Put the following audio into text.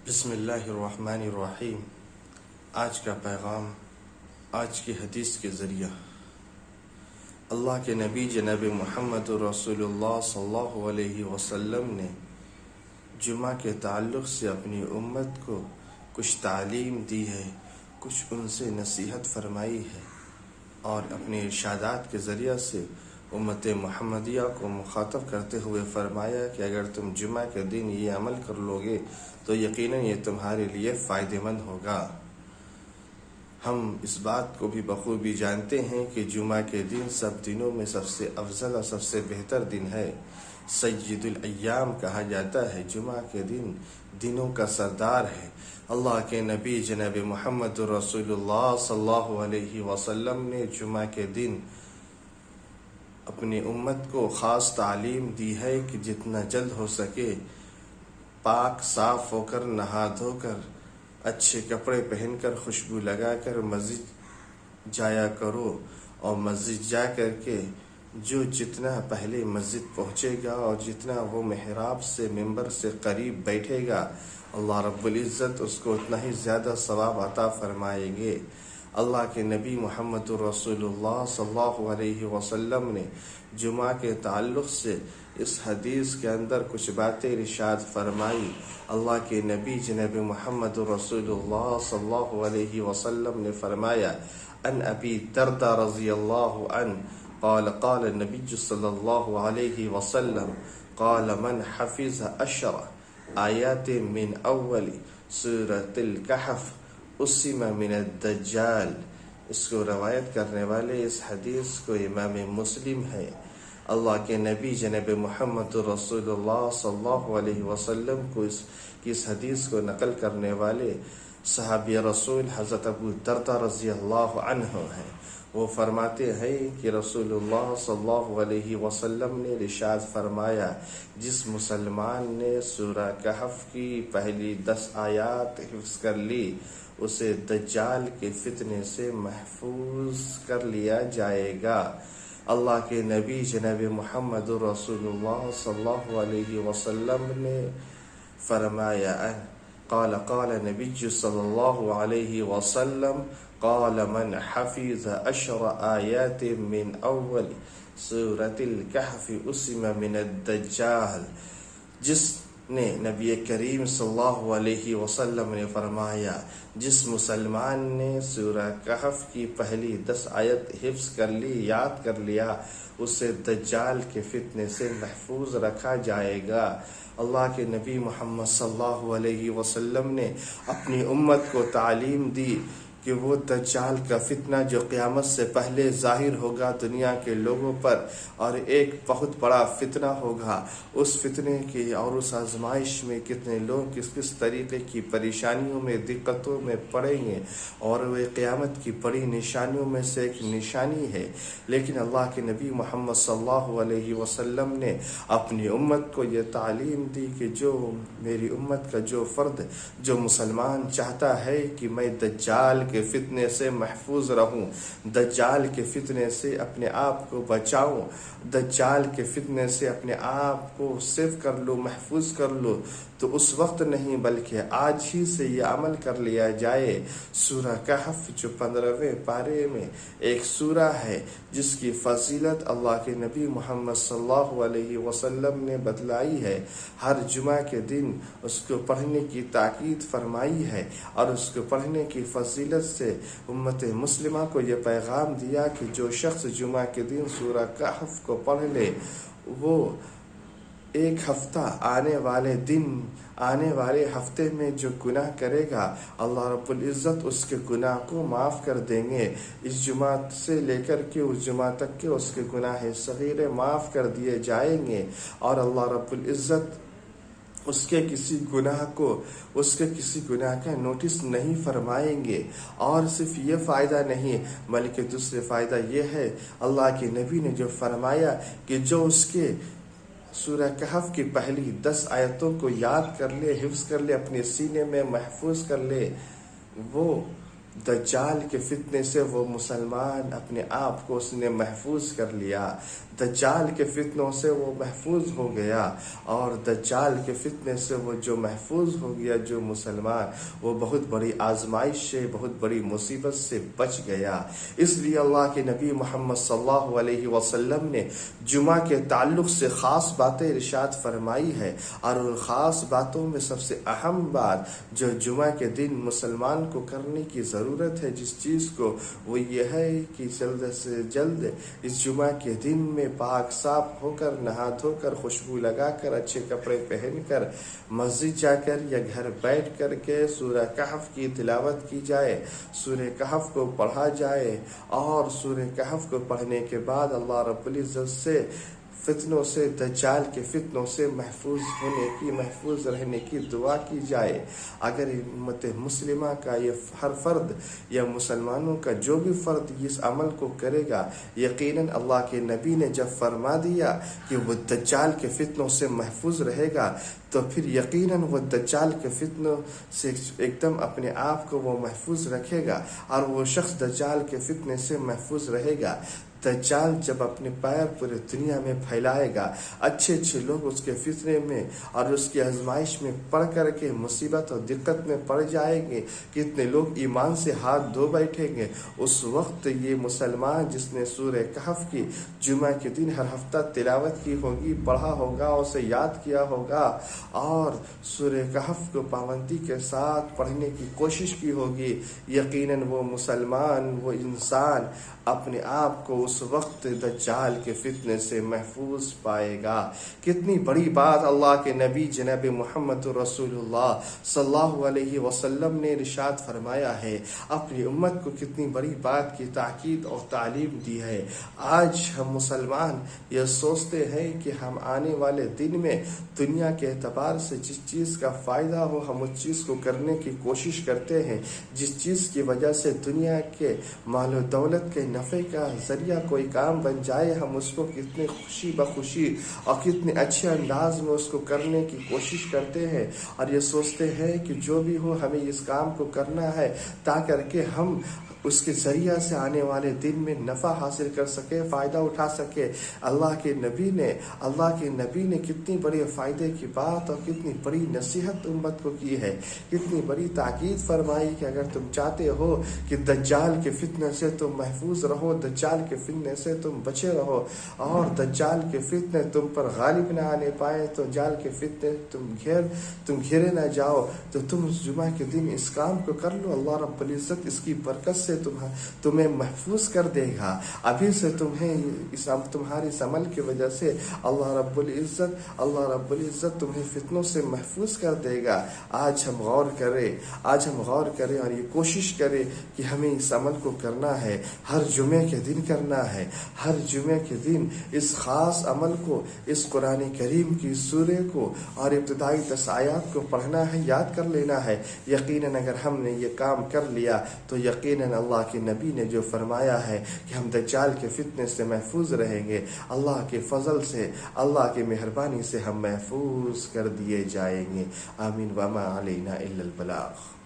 बिस्मिल्लाहिर्रहमानिर्रहीम। आज का पैगाम आज की हदीस के ज़रिया अल्लाह के नबी जनाब मुहम्मद रसूलुल्लाह सल्लल्लाहु अलैहि वसल्लम ने जुमा के ताल्लुक़ से अपनी उम्मत को कुछ तालीम दी है, कुछ उनसे नसीहत फरमाई है और अपने इरशादात के ज़रिया से उम्मत मुहम्मदिया को मुखातब करते हुए फ़रमाया कि अगर तुम जुमा के दिन ये अमल कर लोगे तो यकीनन ये तुम्हारे लिए फ़ायदेमंद होगा। हम इस बात को भी बखूबी जानते हैं कि जुमा के दिन सब दिनों में सबसे अफजल और सबसे बेहतर दिन है। सय्यदुल अय्याम कहा जाता है। जुमा के दिन दिनों का सरदार है। अल्लाह के नबी जनाब मुहम्मद रसूलुल्लाह सल्लल्लाहु अलैहि वसल्लम ने जुमा के दिन अपनी उम्मत को ख़ास तालीम दी है कि जितना जल्द हो सके पाक साफ़ होकर नहा धोकर अच्छे कपड़े पहनकर खुशबू लगाकर मस्जिद जाया करो और मस्जिद जा कर के जो जितना पहले मस्जिद पहुँचेगा और जितना वो मेहराब से मिंबर से करीब बैठेगा अल्लाह रब्बुल इज़्ज़त उसको उतना ही ज़्यादा सवाब अता फरमाएंगे। अल्लाह के नबी मुहम्मद रसूलुल्लाह सल्लल्लाहु अलैहि वसल्लम ने जुमा के ताल्लुक़ से इस हदीस के अंदर कुछ बातें इरशाद फरमाई। अल्लाह के नबी जनाब मुहम्मद रसूलुल्लाह सल्लल्लाहु अलैहि वसल्लम ने फरमाया अन अबी दर्दा रज़ियल्लाहु अन्हु क़ाल क़ाल नबी सल्लल्लाहु अलैहि वसल्लम क़ाल मन हफ़िज़ अशर आयात मिन अव्वल सूरतिल कहफ़ उस्सिम मिन दज्जाल। इसको रवायत करने वाले इस हदीस को इमाम मुस्लिम है। अल्लाह के नबी जनाब मुहम्मद रसूलुल्लाह सल्लल्लाहु अलैहि वसल्लम को इस हदीस को नकल करने वाले सहाबी रसूल हज़रत अबू दर्दा रज़ियल्लाहु अन्हु हैं। वो फरमाते हैं कि रसूलुल्लाह सल्लल्लाहु अलैहि वसल्लम ने इरशाद फरमाया जिस मुसलमान ने सूरा कहफ़ की पहली 10 आयात हिफ्ज़ कर ली उसे दज्जाल के फितने से महफूज कर लिया जाएगा। अल्लाह के नबी जनाब मुहम्मद रसूलुल्लाह सल्लल्लाहु अलैहि वसल्लम ने फरमाया क़ाल क़ाल नबी सल्लल्लाहु अलैहि वसल्लम क़ाल मन हफ़िज़ अशर आयात मिन अव्वल सूरतिल कहफ़ उस्सिम मिन दज्जाल। जिसने नबी करीम सल्लल्लाहु अलैहि वसल्लम ने फरमाया जिस मुसलमान ने सूरा कहफ़ की पहली 10 आयत हिफ्ज़ कर ली, याद कर लिया, उसे दज्जाल के फितने से महफूज रखा जाएगा। अल्लाह के नबी मोहम्मद सल्लल्लाहु अलैहि वसल्लम ने अपनी उम्मत को तालीम दी कि वो दज्जाल का फितना जो क़यामत से पहले ज़ाहिर होगा दुनिया के लोगों पर और एक बहुत बड़ा फितना होगा, उस फितने की और उस आजमाइश में कितने लोग किस किस तरीके की परेशानियों में दिक्कतों में पड़ेंगे और वे क़यामत की बड़ी निशानियों में से एक निशानी है। लेकिन अल्लाह के नबी मोहम्मद सल्लल्लाहु अलैहि वसल्लम ने अपनी उम्मत को ये तालीम दी कि जो मेरी उम्मत का जो फ़र्द जो मुसलमान चाहता है कि मैं दज्जाल के फितने से महफूज रहूं, दज्जाल के फितने से अपने आप को बचाऊं, दज्जाल के फितने से अपने आप को सेव कर लो, महफूज कर लो, तो उस वक्त नहीं बल्कि आज ही से ये अमल कर लिया जाए। सूरा कहफ़ जो 15वें पारे में एक सूरा है जिसकी फजीलत अल्लाह के नबी मोहम्मद सल्लल्लाहु अलैहि वसल्लम ने बतलाई है। हर जुमा के दिन उसको पढ़ने की ताकीद फरमाई है और उसको पढ़ने की फजीलत से उम्मत मुस्लिमा को ये पैगाम दिया कि जो शख्स जुमा के दिन सूरा कहफ़ को पढ़ ले वो एक हफ्ता आने वाले हफ्ते में जो गुनाह करेगा अल्लाह रब्बुल इज़्ज़त उसके गुनाह को माफ़ कर देंगे। इस जुमा से लेकर के उस जुमा तक के उसके गुनाह सगीरे माफ़ कर दिए जाएंगे और अल्लाह रब्बुल इज़्ज़त उसके किसी गुनाह का नोटिस नहीं फरमाएंगे। और सिर्फ ये फ़ायदा नहीं बल्कि दूसरे फ़ायदा ये है अल्लाह के नबी ने जो फरमाया कि जो उसके सूरह कहफ़ की पहली 10 आयतों को याद कर ले, हिफ्ज़ कर ले, अपने सीने में महफूज कर ले, वो दज्जाल के फितने से वो मुसलमान अपने आप को उसने महफूज कर लिया, दज्जाल के फितनों से वो महफूज हो गया। और दज्जाल के फितने से वो जो महफूज हो गया, जो मुसलमान, वो बहुत बड़ी आजमाइश से, बहुत बड़ी मुसीबत से बच गया। इसलिए अल्लाह के नबी मोहम्मद सल्लल्लाहु अलैहि वसल्लम ने जुमा के ताल्लुक़ से ख़ास बातें इरशाद फरमाई है। और उन ख़ास बातों में सबसे अहम बात जो जुमा के दिन मुसलमान को करने की ज़रूरत है, जिस चीज़ को, वो ये है कि जल्द से जल्द इस जुमा के दिन में पाक साफ होकर, नहा धोकर, खुशबू लगाकर, अच्छे कपड़े पहनकर मस्जिद जाकर या घर बैठ कर के सूरह कहफ की तिलावत की जाए, सूरह कहफ को पढ़ा जाए। और सूरह कहफ को पढ़ने के बाद अल्लाह रब्बुल इज़्ज़त से फितनों से, दज्जाल के फितनों से महफूज होने की, महफूज रहने की दुआ की जाए। अगर उम्मत मुस्लिमा का ये हर फर्द या मुसलमानों का जो भी फर्द इस अमल को करेगा, यकीनन अल्लाह के नबी ने जब फरमा दिया कि वो दज्जाल के फितनों से महफूज रहेगा, तो फिर यकीनन वो दज्जाल के फितनों से एकदम अपने आप को वो महफूज रखेगा और वो शख्स दज्जाल के फितने से महफूज रहेगा। दज्जाल जब अपने पैर पूरे दुनिया में फैलाएगा, अच्छे अच्छे लोग उसके फितने में और उसकी आजमाइश में पड़ कर के मुसीबत और दिक्कत में पड़ जाएंगे। कितने लोग ईमान से हाथ धो बैठेंगे। उस वक्त ये मुसलमान जिसने सूरह कहफ की जुमा के दिन हर हफ्ता तिलावत की होगी, पढ़ा होगा, उसे याद किया होगा और सूरह कहफ को पाबंदी के साथ पढ़ने की कोशिश की होगी, यकीनन वो मुसलमान, वो इंसान अपने आप को उस वक्त दज्जाल के फितने से महफूज पाएगा। कितनी बड़ी बात अल्लाह के नबी जनाब मोहम्मद रसूलुल्लाह सल्लल्लाहु अलैहि वसल्लम ने इरशाद फरमाया है। अपनी उम्मत को कितनी बड़ी बात की ताकीद और तालीम दी है। आज हम मुसलमान यह सोचते हैं कि हम आने वाले दिन में दुनिया के एतबार से जिस चीज़ का फ़ायदा हो, हम उस चीज़ को करने की कोशिश करते हैं। जिस चीज़ की वजह से दुनिया के माल और दौलत के नफ़े का ज़रिया कोई काम बन जाए, हम उसको कितने खुशी बखुशी और कितने अच्छे अंदाज में उसको करने की कोशिश करते हैं और ये सोचते हैं कि जो भी हो हमें इस काम को करना है ताकि हम उसके ज़रिया से आने वाले दिन में नफ़ा हासिल कर सके, फ़ायदा उठा सके। अल्लाह के नबी ने कितनी बड़े फ़ायदे की बात और कितनी बड़ी नसीहत उम्मत को की है, कितनी बड़ी ताकीद फरमाई कि अगर तुम चाहते हो कि दज्जाल के फितने से तुम महफूज रहो, दज्जाल के फितने से तुम बचे रहो और दज्जाल के फितने तुम पर गालिब ना आने पाए, तो दज्जाल के फितने तुम घेरे ना जाओ, तो तुम जुमा के दिन इस काम को कर लो। अल्लाह रब्बुल इज़्ज़त इसकी बरकत से तुम्हें महफूज कर देगा। अभी से तुम्हारी अमल की वजह से अल्लाह रब्बुल इज़्ज़त तुम्हें फितनों से महफूज कर देगा। आज हम गौर करें और ये कोशिश करें कि हमें इस अमल को करना है, हर जुमे के दिन करना है। हर जुमे के दिन इस ख़ास अमल को, इस कुरान करीम की सूरह को और इब्तिदाई 10 आयात को पढ़ना है, याद कर लेना है। यकीनन अगर हमने ये काम कर लिया तो यकीनन अल्लाह के नबी ने जो फरमाया है कि हम दज्जाल के फितने से महफूज रहेंगे, अल्लाह के फजल से, अल्लाह की मेहरबानी से हम महफूज कर दिए जाएंगे। आमीन। वमा अलैना इल्लल बलाग।